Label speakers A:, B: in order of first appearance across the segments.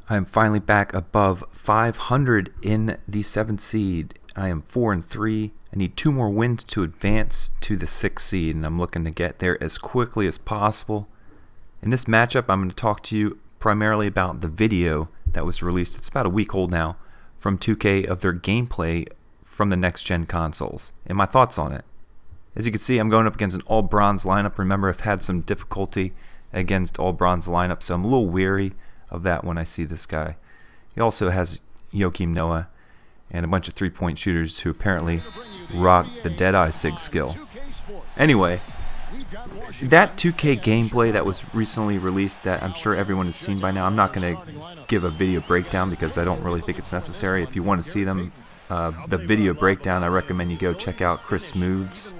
A: I am finally back above 500 in the 7th seed. I am 4-3. I need 2 more wins to advance to the 6th seed, and I'm looking to get there as quickly as possible. In this matchup, I'm going to talk to you primarily about the video that was released. It's about a week old now, from 2K of their gameplay from the next-gen consoles, and my thoughts on it. As you can see, I'm going up against an all-bronze lineup. Remember, I've had some difficulty against all-bronze lineup, so I'm a little weary of that when I see this guy. He also has Joachim Noah and a bunch of three-point shooters who apparently rock the Deadeye Sig skill. Anyway, that 2K gameplay that was recently released that I'm sure everyone has seen by now, I'm not going to give a video breakdown because I don't really think it's necessary. If you want to see them, the video breakdown, I recommend you go check out Chris Smooth's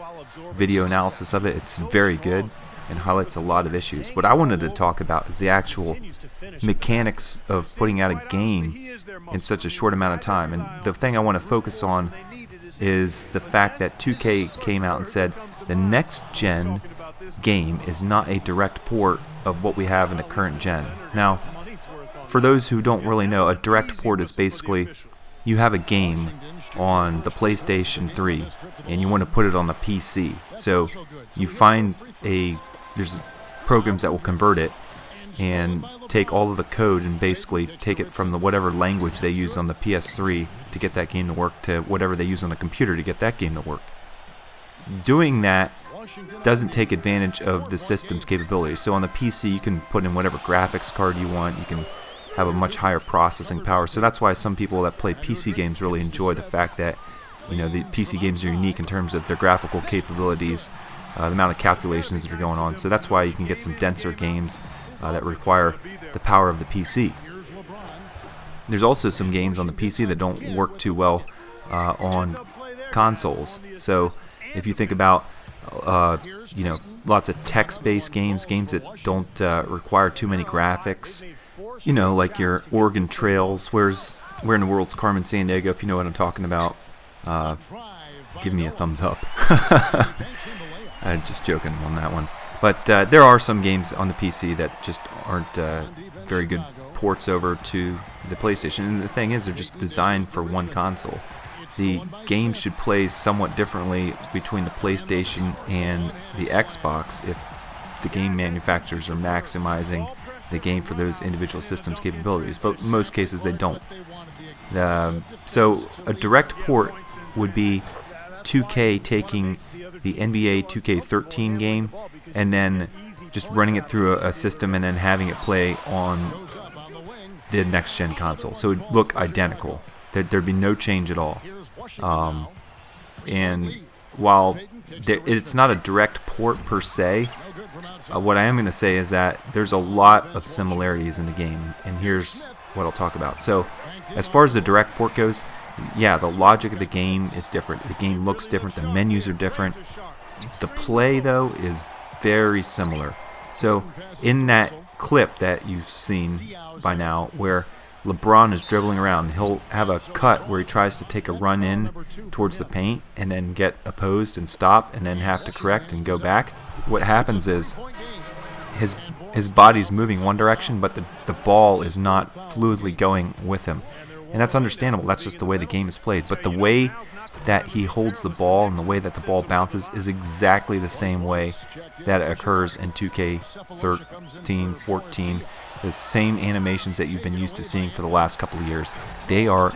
A: video analysis of it. It's very good and highlights a lot of issues. What I wanted to talk about is the actual mechanics of putting out a game in such a short amount of time. And the thing I want to focus on is the fact that 2K came out and said the next gen game is not a direct port of what we have in the current gen. Now, for those who don't really know, a direct port is basically you have a game on the PlayStation 3 and you want to put it on the PC. So you find there's programs that will convert it and take all of the code and basically take it from whatever language they use on the PS3 to get that game to work to whatever they use on the computer to get that game to work. Doing that doesn't take advantage of the system's capabilities. So on the PC you can put in whatever graphics card you want, you can have a much higher processing power. So that's why some people that play PC games really enjoy the fact that the PC games are unique in terms of their graphical capabilities, the amount of calculations that are going on. So that's why you can get some denser games that require the power of the PC. There's also some games on the PC that don't work too well on consoles. So if you think about lots of text-based games that don't require too many graphics, like your Oregon Trails, Where in the World's Carmen Sandiego, if you know what I'm talking about, give me a thumbs up. I'm just joking on that one. But there are some games on the PC that just aren't very good ports over to the PlayStation. And the thing is, they're just designed for one console. The game should play somewhat differently between the PlayStation and the Xbox if the game manufacturers are maximizing the game for those individual systems' capabilities. But in most cases, they don't. So a direct port would be 2K taking the NBA 2K13 game and then just running it through a system and then having it play on the next-gen console. So it would look identical. There'd be no change at all. And while it's not a direct port per se, what I am going to say is that there's a lot of similarities in the game, and here's what I'll talk about. So as far as the direct port goes, yeah, the logic of the game is different. The game looks different. The menus are different. The play, though, is very similar. So in that clip that you've seen by now where LeBron is dribbling around, he'll have a cut where he tries to take a run in towards the paint and then get opposed and stop and then have to correct and go back. What happens is his body's moving one direction, but the ball is not fluidly going with him. And that's understandable. That's just the way the game is played. But the way that he holds the ball and the way that the ball bounces is exactly the same way that occurs in 2K13, 14. The same animations that you've been used to seeing for the last couple of years. They are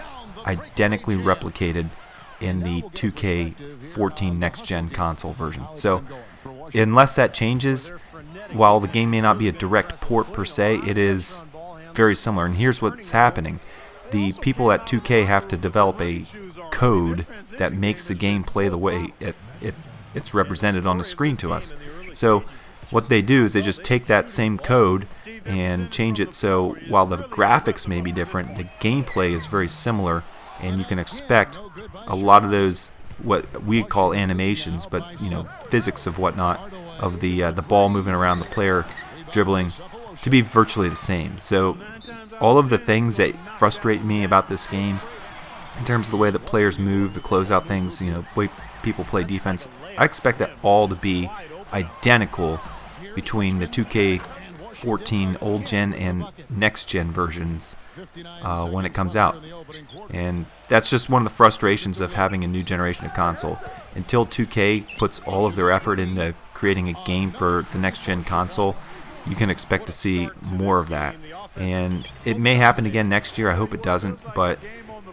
A: identically replicated in the 2K14 next-gen console version. So unless that changes, while the game may not be a direct port per se, it is very similar. And here's what's happening. The people at 2K have to develop a code that makes the game play the way it's represented on the screen to us. So what they do is they just take that same code and change it so while the graphics may be different, the gameplay is very similar, and you can expect a lot of those what we call animations, but physics of whatnot, of the ball moving around, the player dribbling, to be virtually the same. So all of the things that frustrate me about this game, in terms of the way that players move, the closeout things, the way people play defense, I expect that all to be identical between the 2K 14 old gen and next gen versions when it comes out. And that's just one of the frustrations of having a new generation of console. Until 2K puts all of their effort into creating a game for the next gen console, you can expect to see more of that. And it may happen again next year. I hope it doesn't, but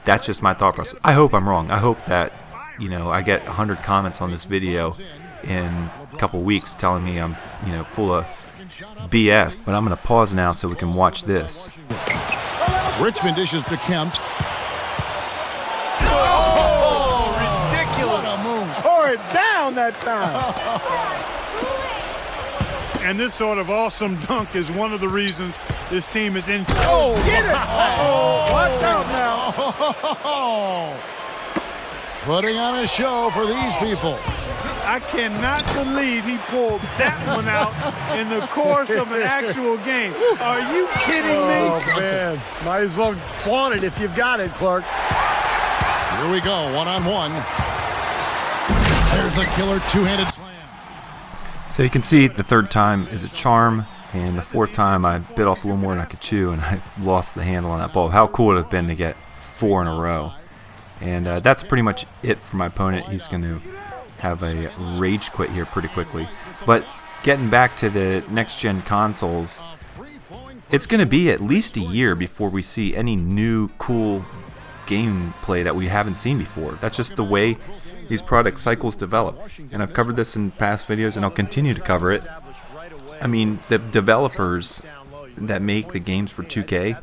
A: that's just my thought process. I hope I'm wrong. I hope that, I get 100 comments on this video in a couple weeks telling me I'm, full of BS. But I'm going to pause now so we can watch this.
B: Richmond dishes to Kemp.
C: Oh, ridiculous.
B: What a move.
C: Tore it down that time.
D: And this sort of awesome dunk is one of the reasons this team is in.
C: Oh, get it. Oh, watch out now.
B: Putting on a show for these people.
D: I cannot believe he pulled that one out in the course of an actual game. Are you kidding me?
C: Oh, man. Might as well flaunt it if you've got it, Clark.
B: Here we go, one-on-one. There's the killer two-handed slam.
A: So you can see the third time is a charm, and the fourth time I bit off a little more than I could chew, and I lost the handle on that ball. How cool would it have been to get 4 in a row? And that's pretty much it for my opponent. He's going to have a rage quit here pretty quickly. But getting back to the next-gen consoles, it's going to be at least a year before we see any new cool gameplay that we haven't seen before. That's just the way these product cycles develop. And I've covered this in past videos, and I'll continue to cover it. I mean, the developers that make the games for 2K,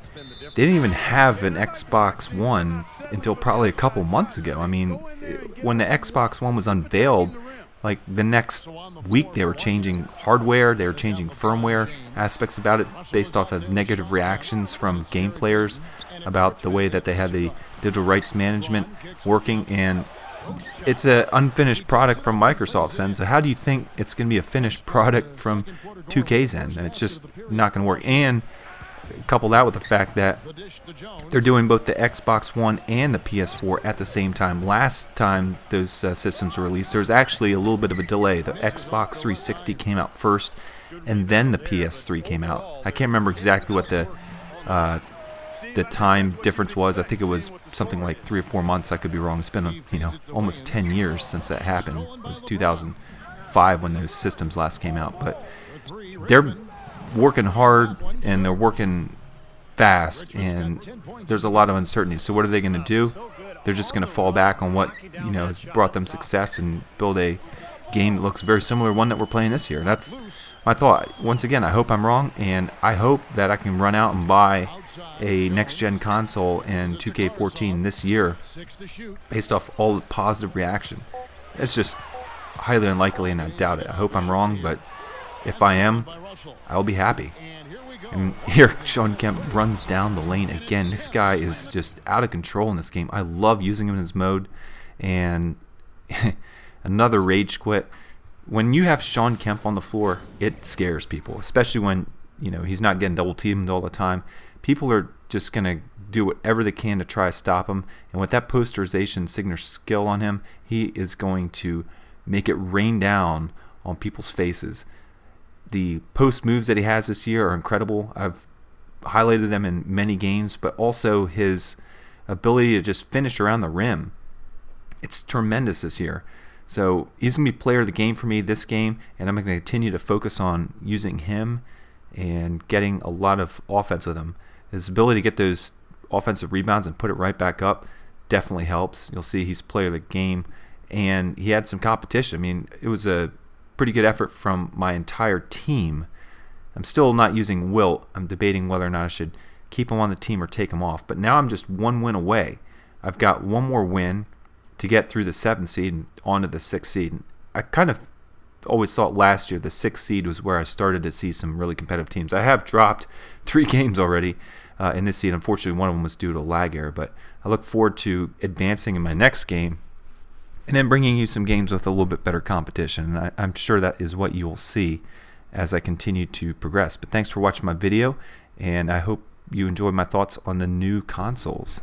A: they didn't even have an Xbox One until probably a couple months ago. I mean, when the Xbox One was unveiled, like the next week they were changing hardware, they were changing firmware aspects about it based off of negative reactions from game players about the way that they had the digital rights management working, and it's an unfinished product from Microsoft's end. So how do you think it's going to be a finished product from 2K's end? And it's just not going to work. And couple that with the fact that they're doing both the Xbox One and the PS4 at the same time. Last time those systems were released, there was actually a little bit of a delay. The Xbox 360 came out first, and then the PS3 came out. I can't remember exactly what the time difference was. I think it was something like 3 or 4 months. I could be wrong. It's been almost 10 years since that happened. It was 2005 when those systems last came out. But they're working hard and they're working fast, and there's a lot of uncertainty. So what are they going to do? They're just going to fall back on what has brought them success and build a game that looks very similar to one that we're playing this year. That's my thought. Once again, I hope I'm wrong, and I hope that I can run out and buy a next-gen console in 2K14 this year based off all the positive reaction. It's just highly unlikely, and I doubt it. I hope I'm wrong, but if I am, I'll be happy. And here Sean Kemp runs down the lane again. This guy is just out of control in this game. I love using him in this mode. And another rage quit. When you have Sean Kemp on the floor, it scares people, especially when he's not getting double teamed all the time. People are just going to do whatever they can to try to stop him. And with that posterization signature skill on him, he is going to make it rain down on people's faces. The post moves that he has this year are incredible. I've highlighted them in many games, but also his ability to just finish around the rim. It's tremendous this year. So he's going to be player of the game for me this game, and I'm going to continue to focus on using him and getting a lot of offense with him. His ability to get those offensive rebounds and put it right back up definitely helps. You'll see he's player of the game, and he had some competition. I mean, it was a pretty good effort from my entire team. I'm still not using Wilt. I'm debating whether or not I should keep him on the team or take him off. But now I'm just 1 win away. I've got one more win to get through the 7th seed and onto the 6th seed. I kind of always thought last year the 6th seed was where I started to see some really competitive teams. I have dropped 3 games already in this seed. Unfortunately, one of them was due to a lag error. But I look forward to advancing in my next game and then bringing you some games with a little bit better competition. And I'm sure that is what you will see as I continue to progress. But thanks for watching my video, and I hope you enjoyed my thoughts on the new consoles.